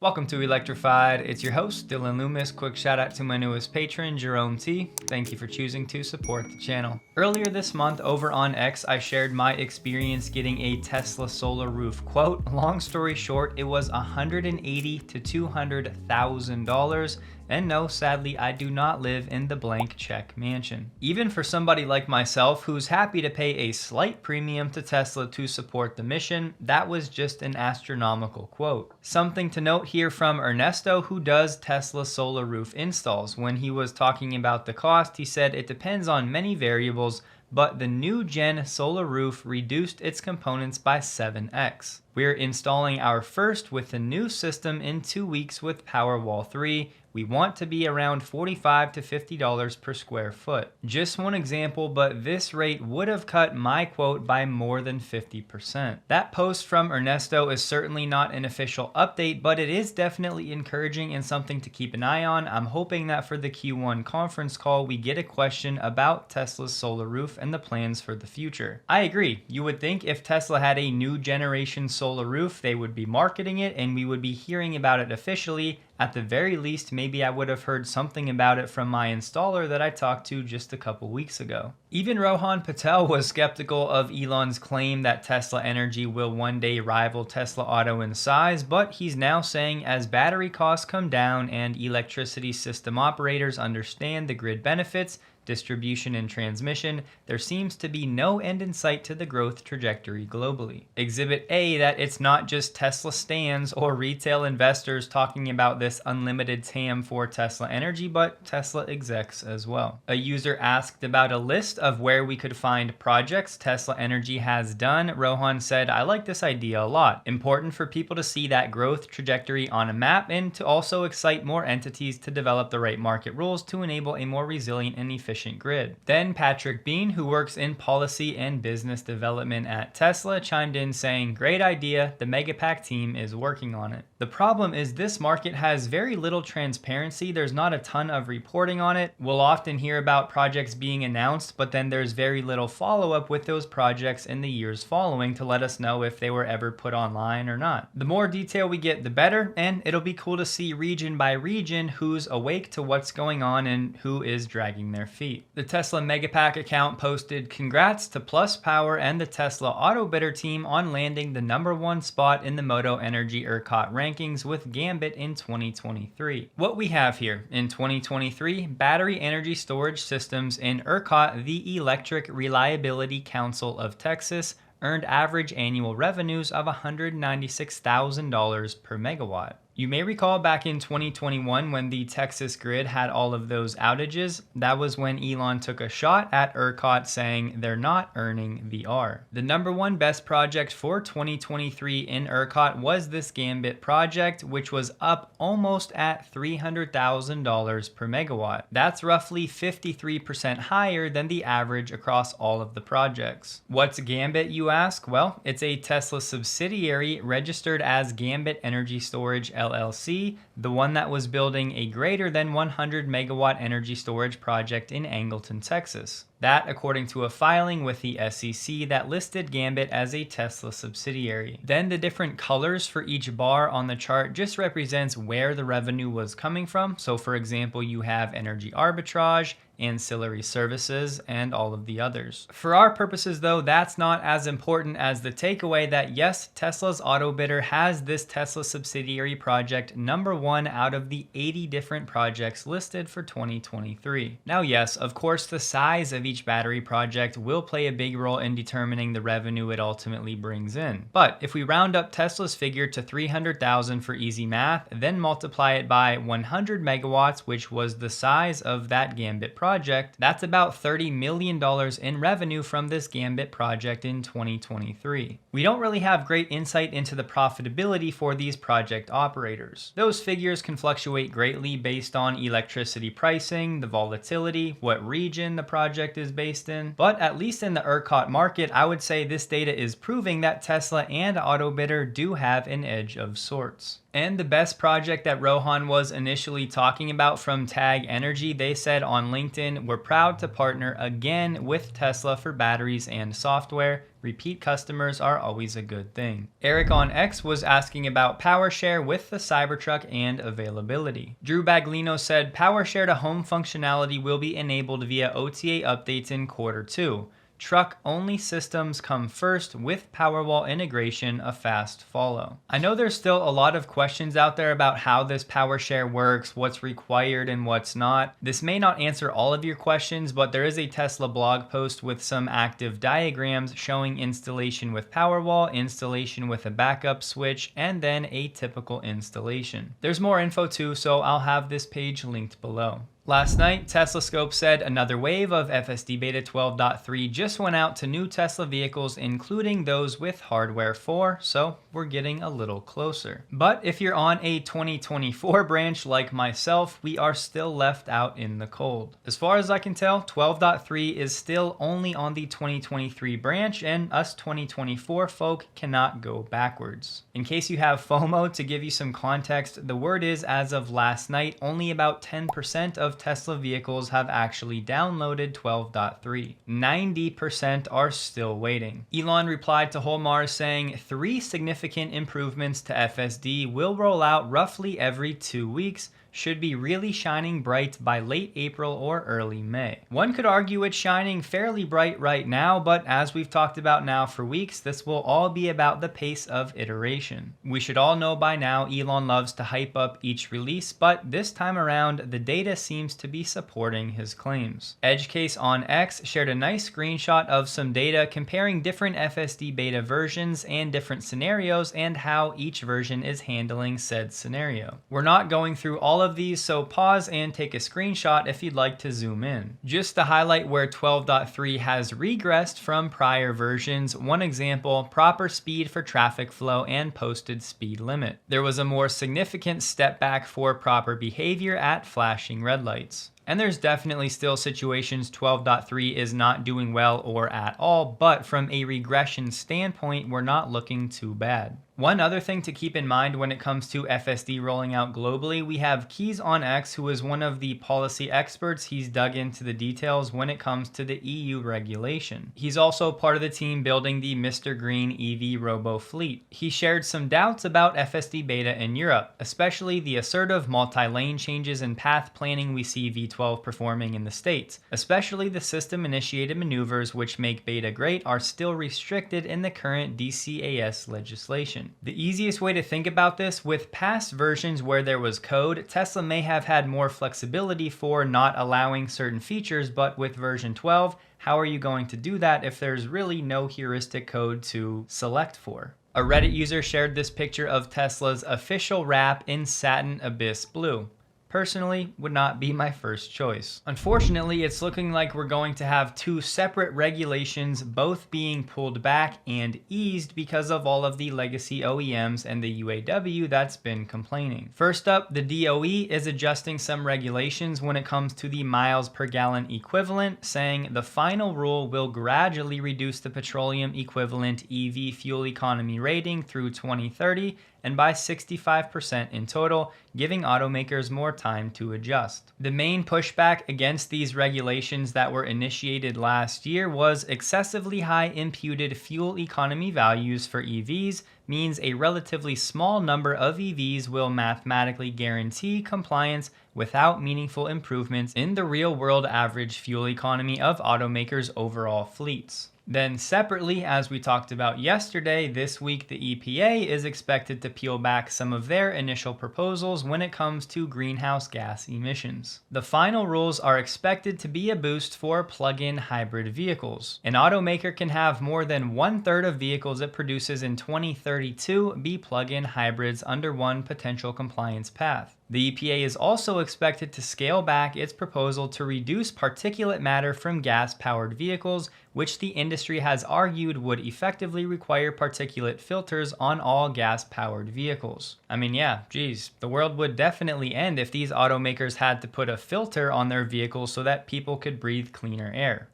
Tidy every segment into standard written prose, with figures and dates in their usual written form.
Welcome to Electrified. It's your host, Dylan Loomis. Quick shout out to my newest patron, Jerome T. Thank you for choosing to support the channel. Earlier this month over on X, I shared my experience getting a Tesla solar roof. Quote, long story short, it was $180,000 to $200,000. And no, sadly, I do not live in the blank check mansion. Even for somebody like myself who's happy to pay a slight premium to Tesla to support the mission, that was just an astronomical quote. Something to note here from Ernesto, who does Tesla solar roof installs. When he was talking about the cost, he said it depends on many variables, but the new gen solar roof reduced its components by 7x. We're installing our first with the new system in 2 weeks with Powerwall 3. We want to be around $45 to $50 per square foot. Just one example, but this rate would have cut my quote by more than 50%. That post from Ernesto is certainly not an official update, but it is definitely encouraging and something to keep an eye on. I'm hoping that for the Q1 conference call, we get a question about Tesla's solar roof and the plans for the future. I agree. You would think if Tesla had a new generation solar roof, they would be marketing it and we would be hearing about it officially. At the very least, maybe I would have heard something about it from my installer that I talked to just a couple weeks ago. Even Rohan Patel was skeptical of Elon's claim that Tesla Energy will one day rival Tesla Auto in size, but he's now saying as battery costs come down and electricity system operators understand the grid benefits, distribution and transmission, there seems to be no end in sight to the growth trajectory globally. Exhibit A, that it's not just Tesla stans or retail investors talking about this unlimited TAM for Tesla Energy, but Tesla execs as well. A user asked about a list of where we could find projects Tesla Energy has done. Rohan said, I like this idea a lot. Important for people to see that growth trajectory on a map and to also excite more entities to develop the right market rules to enable a more resilient and efficient grid. Then Patrick Bean, who works in policy and business development at Tesla, chimed in saying, great idea, the Megapack team is working on it. The problem is this market has very little transparency. There's not a ton of reporting on it. We'll often hear about projects being announced, but then there's very little follow-up with those projects in the years following to let us know if they were ever put online or not. The more detail we get, the better, and it'll be cool to see region by region who's awake to what's going on and who is dragging their feet. The Tesla Megapack account posted congrats to Plus Power and the Tesla Autobidder team on landing the #1 spot in the Moto Energy ERCOT rankings with Gambit in 2023. What we have here in 2023, battery energy storage systems in ERCOT, the Electric Reliability Council of Texas, earned average annual revenues of $196,000 per megawatt. You may recall back in 2021 when the Texas grid had all of those outages, that was when Elon took a shot at ERCOT saying they're not earning the R. The #1 best project for 2023 in ERCOT was this Gambit project, which was up almost at $300,000 per megawatt. That's roughly 53% higher than the average across all of the projects. What's Gambit, you ask? Well, it's a Tesla subsidiary registered as Gambit Energy Storage LLC, the one that was building a greater than 100 megawatt energy storage project in Angleton, Texas. That according to a filing with the SEC that listed Gambit as a Tesla subsidiary. Then the different colors for each bar on the chart just represents where the revenue was coming from. So for example, you have energy arbitrage, ancillary services, and all of the others. For our purposes though, that's not as important as the takeaway that yes, Tesla's Autobidder has this Tesla subsidiary project #1 out of the 80 different projects listed for 2023. Now yes, of course the size of each battery project will play a big role in determining the revenue it ultimately brings in. But if we round up Tesla's figure to 300,000 for easy math, then multiply it by 100 megawatts, which was the size of that Gambit project, that's about $30 million in revenue from this Gambit project in 2023. We don't really have great insight into the profitability for these project operators. Those figures can fluctuate greatly based on electricity pricing, the volatility, what region the project is based in, but at least in the ERCOT market, I would say this data is proving that Tesla and Autobidder do have an edge of sorts. And the best project that Rohan was initially talking about from Tag Energy, they said on LinkedIn, we're proud to partner again with Tesla for batteries and software. Repeat customers are always a good thing. Eric on X was asking about Powershare with the Cybertruck and availability. Drew Baglino said Powershare to home functionality will be enabled via OTA updates in Q2. Truck-only systems come first with Powerwall integration a fast follow. I know there's still a lot of questions out there about how this Powershare works, what's required and what's not. This may not answer all of your questions, but there is a Tesla blog post with some active diagrams showing installation with Powerwall, installation with a backup switch, and then a typical installation. There's more info too, so I'll have this page linked below. Last night, Tesla Scope said another wave of FSD Beta 12.3 just went out to new Tesla vehicles, including those with hardware 4, so we're getting a little closer. But if you're on a 2024 branch like myself, we are still left out in the cold. As far as I can tell, 12.3 is still only on the 2023 branch, and us 2024 folk cannot go backwards. In case you have FOMO, to give you some context, the word is, as of last night, only about 10% of Tesla vehicles have actually downloaded 12.3. 90% are still waiting. Elon replied to Holmar saying 3 significant improvements to FSD will roll out roughly every 2 weeks, should be really shining bright by late April or early May. One could argue it's shining fairly bright right now, but as we've talked about now for weeks, this will all be about the pace of iteration. We should all know by now Elon loves to hype up each release, but this time around, the data seems to be supporting his claims. EdgeCase on X shared a nice screenshot of some data comparing different FSD beta versions and different scenarios and how each version is handling said scenario. We're not going through all of these, so pause and take a screenshot if you'd like to zoom in. Just to highlight where 12.3 has regressed from prior versions, one example, proper speed for traffic flow and posted speed limit. There was a more significant step back for proper behavior at flashing red lights. And there's definitely still situations 12.3 is not doing well or at all, but from a regression standpoint, we're not looking too bad. One other thing to keep in mind when it comes to FSD rolling out globally, we have Keys on X, who is one of the policy experts. He's dug into the details when it comes to the EU regulation. He's also part of the team building the Mr. Green EV robo fleet. He shared some doubts about FSD beta in Europe, especially the assertive multi-lane changes and path planning we see V12 performing in the States. Especially the system-initiated maneuvers, which make beta great, are still restricted in the current DCAS legislation. The easiest way to think about this, with past versions where there was code, Tesla may have had more flexibility for not allowing certain features, but with version 12, how are you going to do that if there's really no heuristic code to select for? A Reddit user shared this picture of Tesla's official wrap in Satin Abyss Blue. Personally, would not be my first choice. Unfortunately, it's looking like we're going to have 2 separate regulations, both being pulled back and eased because of all of the legacy OEMs and the UAW that's been complaining. First up, the DOE is adjusting some regulations when it comes to the miles per gallon equivalent, saying the final rule will gradually reduce the petroleum equivalent EV fuel economy rating through 2030 and by 65% in total, giving automakers more time to adjust. The main pushback against these regulations that were initiated last year was excessively high imputed fuel economy values for EVs means a relatively small number of EVs will mathematically guarantee compliance without meaningful improvements in the real-world average fuel economy of automakers' overall fleets. Then separately, as we talked about yesterday, this week the EPA is expected to peel back some of their initial proposals when it comes to greenhouse gas emissions. The final rules are expected to be a boost for plug-in hybrid vehicles. An automaker can have more than 1/3 of vehicles it produces in 2032 be plug-in hybrids under one potential compliance path. The EPA is also expected to scale back its proposal to reduce particulate matter from gas-powered vehicles, which the industry has argued would effectively require particulate filters on all gas-powered vehicles. I mean, yeah, geez, the world would definitely end if these automakers had to put a filter on their vehicles so that people could breathe cleaner air.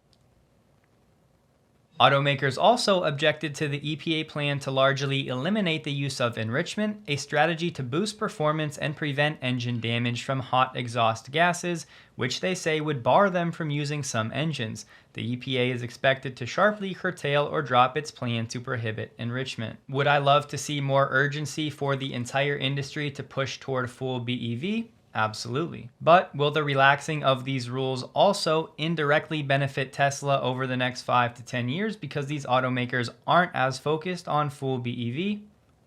Automakers also objected to the EPA plan to largely eliminate the use of enrichment, a strategy to boost performance and prevent engine damage from hot exhaust gases, which they say would bar them from using some engines. The EPA is expected to sharply curtail or drop its plan to prohibit enrichment. Would I love to see more urgency for the entire industry to push toward full BEV? Absolutely. But will the relaxing of these rules also indirectly benefit Tesla over the next 5 to 10 years because these automakers aren't as focused on full BEV?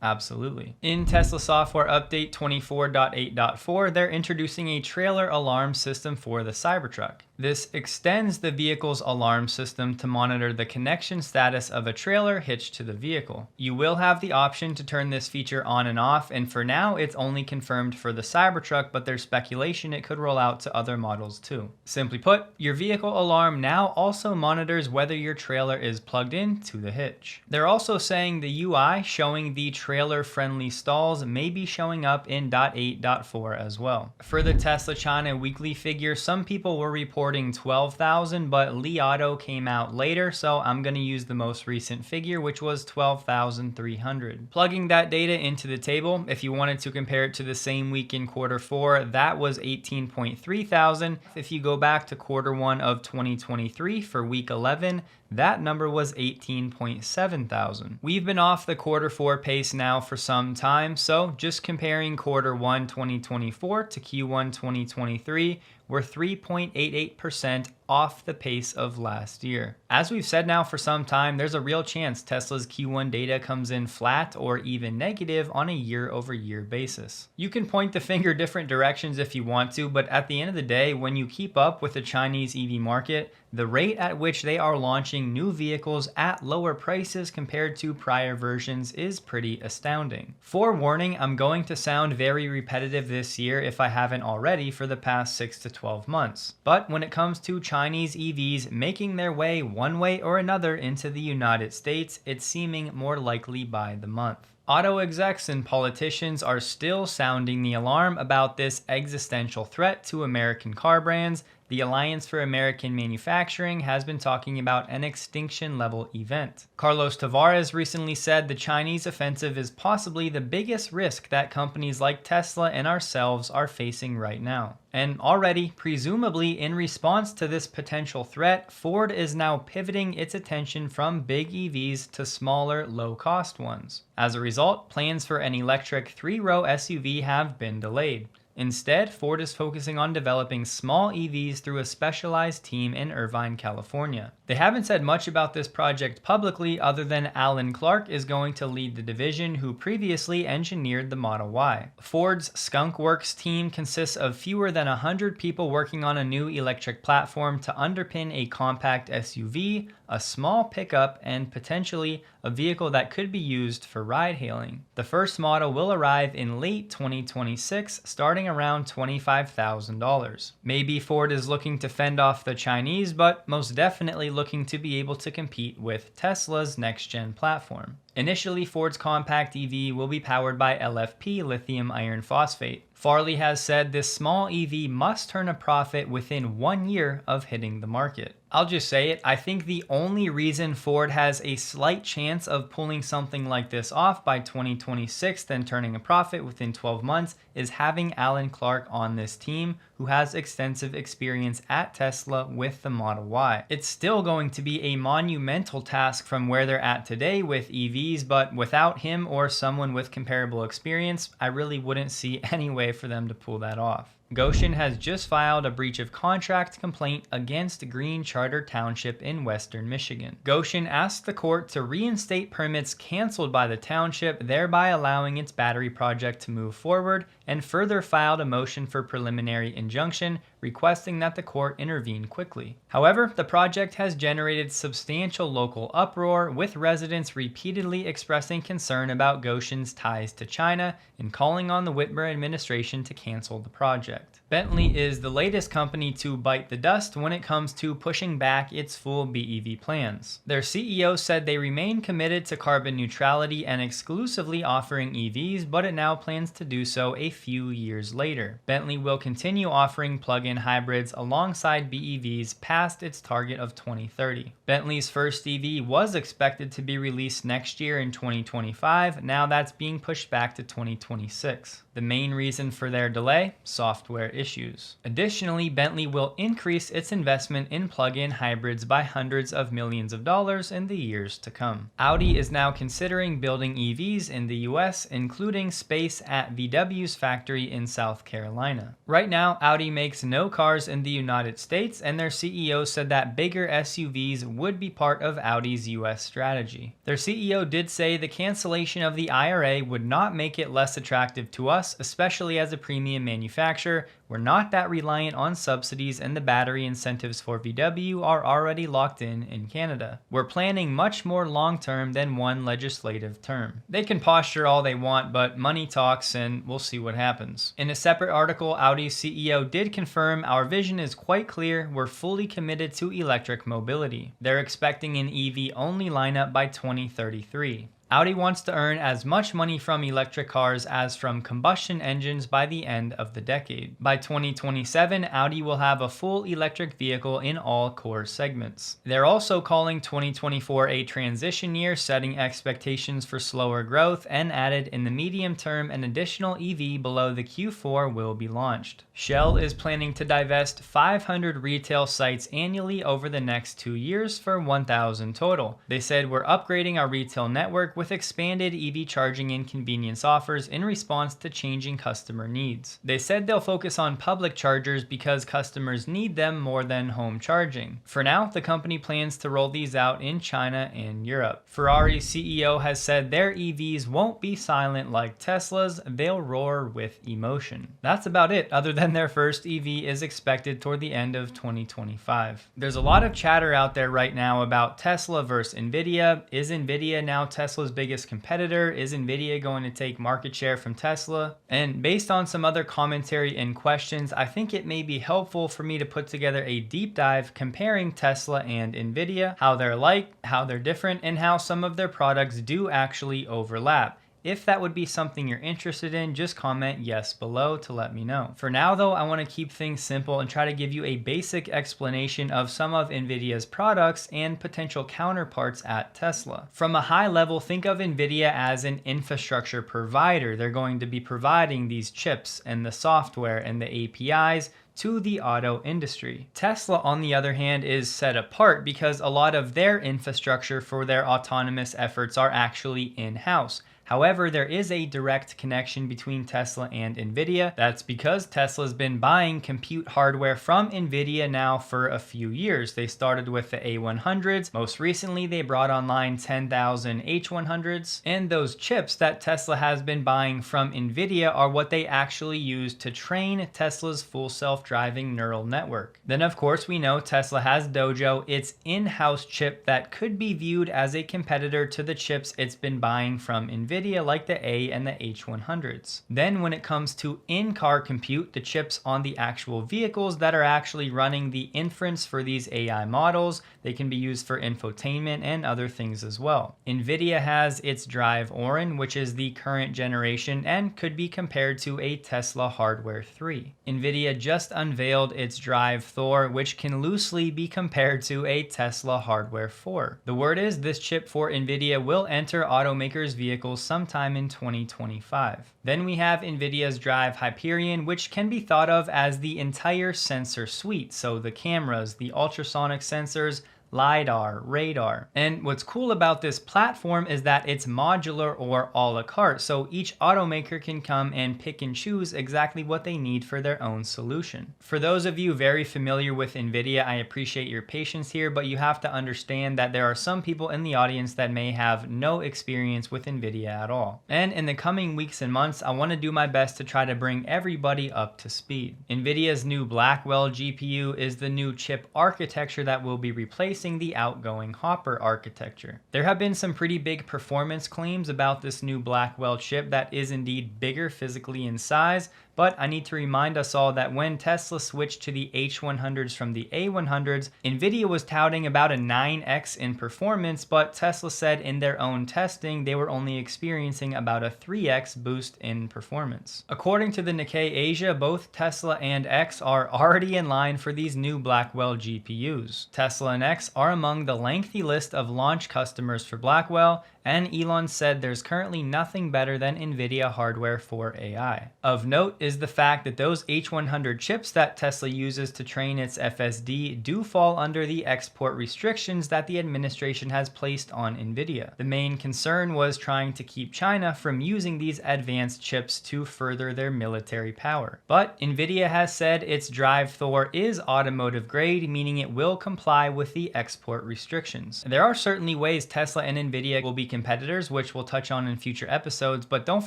Absolutely. In Tesla software update 24.8.4, they're introducing a trailer alarm system for the Cybertruck. This extends the vehicle's alarm system to monitor the connection status of a trailer hitched to the vehicle. You will have the option to turn this feature on and off, and for now it's only confirmed for the Cybertruck, but there's speculation it could roll out to other models too. Simply put, your vehicle alarm now also monitors whether your trailer is plugged in to the hitch. They're also saying the UI showing the trailer-friendly stalls may be showing up in .8.4 as well. For the Tesla China weekly figure, some people were reporting 12,000, but Li Auto came out later, so I'm going to use the most recent figure, which was 12,300. Plugging that data into the table, if you wanted to compare it to the same week in Q4, that was 18.3 thousand. If you go back to Q1 of 2023 for week 11, that number was 18.7 thousand. We've been off the Q4 pace now for some time, so just comparing Q1 2024 to Q1 2023, we're 3.88% off the pace of last year. As we've said now for some time, there's a real chance Tesla's Q1 data comes in flat or even negative on a year-over-year basis. You can point the finger different directions if you want to, but at the end of the day, when you keep up with the Chinese EV market, the rate at which they are launching new vehicles at lower prices compared to prior versions is pretty astounding. Forewarning, I'm going to sound very repetitive this year if I haven't already for the past 6 to 12 months. But when it comes to Chinese EVs making their way one way or another into the United States, it's seeming more likely by the month. Auto execs and politicians are still sounding the alarm about this existential threat to American car brands. The Alliance for American Manufacturing has been talking about an extinction-level event. Carlos Tavares recently said the Chinese offensive is possibly the biggest risk that companies like Tesla and ourselves are facing right now. And already, presumably in response to this potential threat, Ford is now pivoting its attention from big EVs to smaller, low-cost ones. As a result, plans for an electric 3-row SUV have been delayed. Instead, Ford is focusing on developing small EVs through a specialized team in Irvine, California. They haven't said much about this project publicly other than Alan Clark is going to lead the division, who previously engineered the Model Y. Ford's Skunk Works team consists of fewer than 100 people working on a new electric platform to underpin a compact SUV, a small pickup, and potentially a vehicle that could be used for ride-hailing. The first model will arrive in late 2026, starting around $25,000. Maybe Ford is looking to fend off the Chinese, but most definitely looking to be able to compete with Tesla's next-gen platform. Initially, Ford's compact EV will be powered by LFP, lithium iron phosphate. Farley has said this small EV must turn a profit within 1 year of hitting the market. I'll just say it, I think the only reason Ford has a slight chance of pulling something like this off by 2026, then turning a profit within 12 months, is having Alan Clark on this team, who has extensive experience at Tesla with the Model Y. It's still going to be a monumental task from where they're at today with EVs, but without him or someone with comparable experience, I really wouldn't see any way for them to pull that off. Gotion has just filed a breach of contract complaint against Green Charter Township in western Michigan. Gotion asked the court to reinstate permits canceled by the township, thereby allowing its battery project to move forward, and further filed a motion for preliminary injunction, requesting that the court intervene quickly. However, the project has generated substantial local uproar, with residents repeatedly expressing concern about Gotion's ties to China and calling on the Whitmer administration to cancel the project. Bentley is the latest company to bite the dust when it comes to pushing back its full BEV plans. Their CEO said they remain committed to carbon neutrality and exclusively offering EVs, but it now plans to do so a few years later. Bentley will continue offering plug-in hybrids alongside BEVs past its target of 2030. Bentley's first EV was expected to be released next year in 2025. Now that's being pushed back to 2026. The main reason for their delay? Software issues. Additionally, Bentley will increase its investment in plug-in hybrids by hundreds of millions of dollars in the years to come. Audi is now considering building EVs in the US, including space at VW's factory in South Carolina. Right now, Audi makes no cars in the United States, and their CEO said that bigger SUVs would be part of Audi's US strategy. Their CEO did say the cancellation of the IRA would not make it less attractive to us, especially as a premium manufacturer. We're not that reliant on subsidies, and the battery incentives for VW are already locked in Canada. We're planning much more long-term than one legislative term. They can posture all they want, but money talks, and we'll see what happens. In a separate article, Audi's CEO did confirm our vision is quite clear. We're fully committed to electric mobility. They're expecting an EV-only lineup by 2033. Audi wants to earn as much money from electric cars as from combustion engines by the end of the decade. By 2027, Audi will have a full electric vehicle in all core segments. They're also calling 2024 a transition year, setting expectations for slower growth, and added in the medium term an additional EV below the Q4 will be launched. Shell is planning to divest 500 retail sites annually over the next 2 years for 1,000 total. They said we're upgrading our retail network with expanded EV charging and convenience offers in response to changing customer needs. They said they'll focus on public chargers because customers need them more than home charging. For now, the company plans to roll these out in China and Europe. Ferrari's CEO has said their EVs won't be silent like Tesla's, they'll roar with emotion. That's about it, other than their first EV is expected toward the end of 2025. There's a lot of chatter out there right now about Tesla versus Nvidia. Is Nvidia now Tesla's biggest competitor? Is Nvidia going to take market share from Tesla? And based on some other commentary and questions, I think it may be helpful for me to put together a deep dive comparing Tesla and Nvidia, how they're like, how they're different, and how some of their products do actually overlap. If that would be something you're interested in, just comment yes below to let me know. For now though, I want to keep things simple and try to give you a basic explanation of some of Nvidia's products and potential counterparts at Tesla. From a high level, think of Nvidia as an infrastructure provider. They're going to be providing these chips and the software and the APIs to the auto industry. Tesla, on the other hand, is set apart because a lot of their infrastructure for their autonomous efforts are actually in-house. However, there is a direct connection between Tesla and Nvidia. That's because Tesla's been buying compute hardware from Nvidia now for a few years. They started with the A100s. Most recently, they brought online 10,000 H100s. And those chips that Tesla has been buying from Nvidia are what they actually use to train Tesla's full self-driving neural network. Then, of course, we know Tesla has Dojo, its in-house chip that could be viewed as a competitor to the chips it's been buying from Nvidia, like the A and the H100s. Then when it comes to in-car compute, the chips on the actual vehicles that are actually running the inference for these AI models, they can be used for infotainment and other things as well. Nvidia has its Drive Orin, which is the current generation and could be compared to a Tesla Hardware 3. Nvidia just unveiled its Drive Thor, which can loosely be compared to a Tesla Hardware 4. The word is this chip for Nvidia will enter automakers' vehicles sometime in 2025. Then we have Nvidia's Drive Hyperion, which can be thought of as the entire sensor suite. So the cameras, the ultrasonic sensors, LiDAR, radar. And what's cool about this platform is that it's modular or a la carte, so each automaker can come and pick and choose exactly what they need for their own solution. For those of you very familiar with Nvidia, I appreciate your patience here, but you have to understand that there are some people in the audience that may have no experience with Nvidia at all. And in the coming weeks and months, I want to do my best to try to bring everybody up to speed. Nvidia's new Blackwell GPU is the new chip architecture that will be replacing replacing the outgoing Hopper architecture. There have been some pretty big performance claims about this new Blackwell chip that is indeed bigger physically in size, but I need to remind us all that when Tesla switched to the H100s from the A100s, Nvidia was touting about a 9x in performance, but Tesla said in their own testing they were only experiencing about a 3x boost in performance. According to the Nikkei Asia, both Tesla and X are already in line for these new Blackwell GPUs. Tesla and X are among the lengthy list of launch customers for Blackwell, and Elon said there's currently nothing better than Nvidia hardware for AI. Of note is the fact that those H100 chips that Tesla uses to train its FSD do fall under the export restrictions that the administration has placed on Nvidia. The main concern was trying to keep China from using these advanced chips to further their military power. But Nvidia has said its Drive Thor is automotive grade, meaning it will comply with the export restrictions. There are certainly ways Tesla and Nvidia will be competitors, which we'll touch on in future episodes, but don't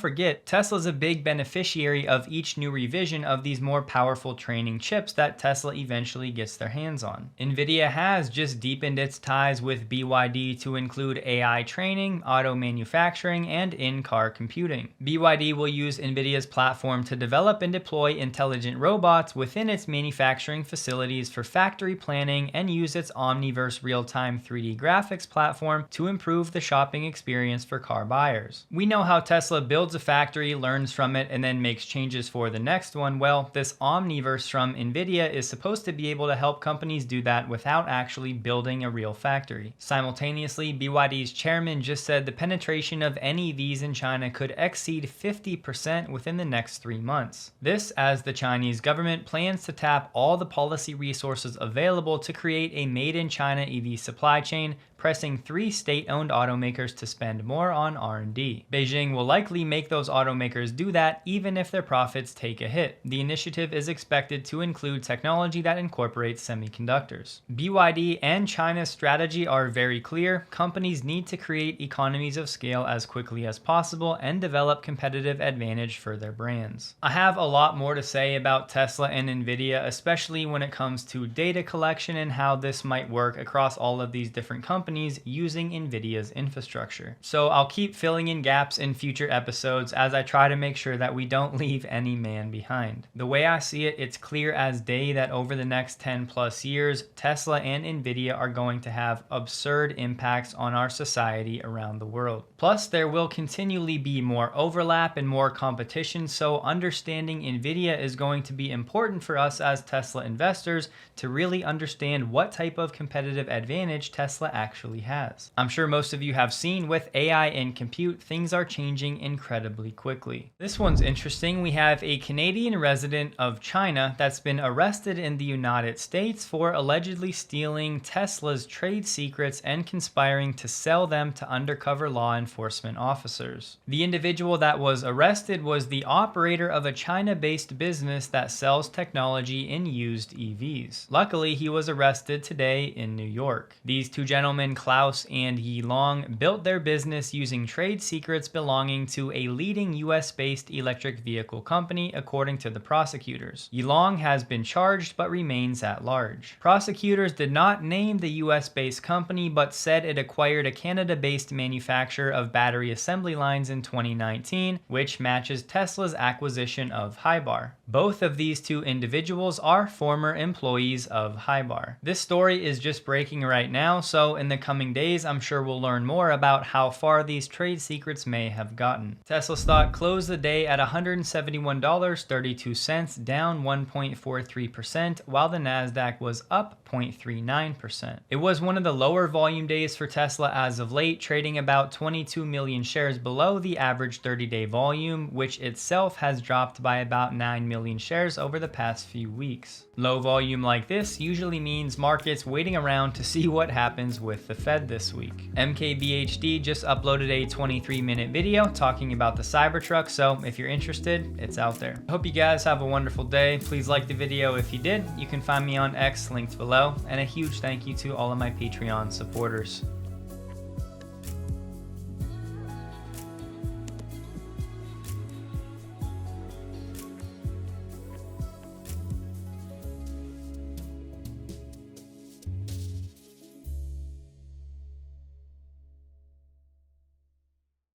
forget, Tesla's a big beneficiary of each new revision of these more powerful training chips that Tesla eventually gets their hands on. Nvidia has just deepened its ties with BYD to include AI training, auto manufacturing, and in-car computing. BYD will use Nvidia's platform to develop and deploy intelligent robots within its manufacturing facilities for factory planning and use its Omniverse real-time 3D graphics platform to improve the shopping experience for car buyers. We know how Tesla builds a factory, learns from it, and then makes changes for the next one. Well, this Omniverse from Nvidia is supposed to be able to help companies do that without actually building a real factory. Simultaneously, BYD's chairman just said the penetration of NEVs in China could exceed 50% within the next 3 months. This as the Chinese government plans to tap all the policy resources available to create a made-in-China EV supply chain, pressing 3 state-owned automakers to spend more on R&D. Beijing will likely make those automakers do that even if their profits take a hit. The initiative is expected to include technology that incorporates semiconductors. BYD and China's strategy are very clear. Companies need to create economies of scale as quickly as possible and develop competitive advantage for their brands. I have a lot more to say about Tesla and Nvidia, especially when it comes to data collection and how this might work across all of these different companies using Nvidia's infrastructure. So I'll keep filling in gaps in future episodes as I try to make sure that we don't leave any man behind. The way I see it, it's clear as day that over the next 10 plus years, Tesla and Nvidia are going to have absurd impacts on our society around the world. Plus, there will continually be more overlap and more competition, so understanding Nvidia is going to be important for us as Tesla investors to really understand what type of competitive advantage Tesla actually has. I'm sure most of you have seen with AI and compute, things are changing incredibly quickly. This one's interesting. We have a Canadian resident of China that's been arrested in the United States for allegedly stealing Tesla's trade secrets and conspiring to sell them to undercover law enforcement officers. The individual that was arrested was the operator of a China-based business that sells technology in used EVs. Luckily, he was arrested today in New York. These two gentlemen, Klaus and Yilong, built their business using trade secrets belonging to a leading US-based electric vehicle company, according to the prosecutors. Yilong has been charged but remains at large. Prosecutors did not name the US-based company but said it acquired a Canada-based manufacturer of battery assembly lines in 2019, which matches Tesla's acquisition of Hybar. Both of these two individuals are former employees of Hybar. This story is just breaking right now, so in the coming days, I'm sure we'll learn more about how far these trade secrets may have gotten. Tesla stock closed the day at $171.32, down 1.43%, while the Nasdaq was up 0.39%. It was one of the lower volume days for Tesla as of late, trading about 22 million shares below the average 30-day volume, which itself has dropped by about 9 million shares over the past few weeks. Low volume like this usually means markets waiting around to see what happens with the Fed this week. MKBHD just uploaded a 23-minute video talking about the Cybertruck, so if you're interested, it's out there. I hope you guys have a wonderful day. Please like the video if you did. You can find me on X, linked below, and a huge thank you to all of my Patreon supporters.